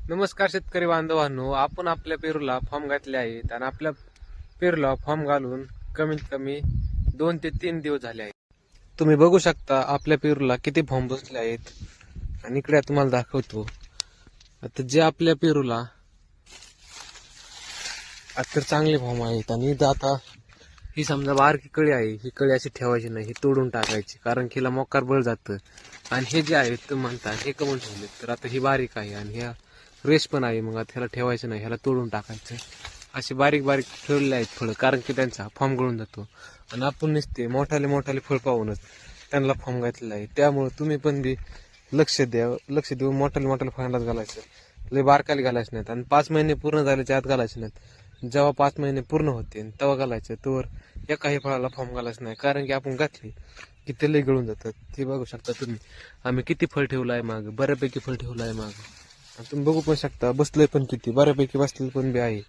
नमस्कार शेतकरी बांधवांनो, आपण आपल्या पेरूला फॉर्म घातले आहेत आणि आपल्या पेरूला फॉर्म घालून कमीत कमी 2 ते 3 दिवस झाले आहेत. तुम्ही बघू शकता आपल्या पेरूला किती फॉर्म बसले आहेत आणि इकडे तुम्हाला दाखवतो. आता जे आपल्या पेरूला आता चांगले फॉर्म आहेत आणि इथं आता ही समजा बारकी कळी आहे, ही कळी अशी ठेवायची नाही, ही तोडून टाकायची, कारण की हिला मोकार बळ जातं. आणि हे जे आहेत तुम्ही म्हणता हे कमून ठेवले, तर आता ही बारीक आहे आणि ह्या रेश पण आहे, मग आता ह्याला ठेवायचं नाही, ह्याला तोडून टाकायचं. असे बारीक बारीक ठेवलेले आहेत फळं, कारण की त्यांचा फॉर्म गळून जातो आणि आपण नुसते मोठाले फळ पाहूनच त्यांना फॉर्म घातलेला आहे. त्यामुळे तुम्ही पण बी लक्ष देऊन मोठाले फळांनाच घालायचं, लय बारकाली घालायचं नाहीत आणि 5 महिने पूर्ण झाल्याच्या आत घालायचे नाहीत. जेव्हा 5 महिने पूर्ण होते तेव्हा घालायचं, तोवर एकाही फळाला फॉर्म घालायचं नाही, कारण की आपण घातली की ते लय गळून जातात. ते बघू शकता तुम्ही, आम्ही किती फळ ठेवलं आहे मागं, बऱ्यापैकी फळ ठेवलं आहे मागं. तुम्ही बघू पण शकता बसलंय पण किती, बऱ्यापैकी बसलेलं पण बी आहे.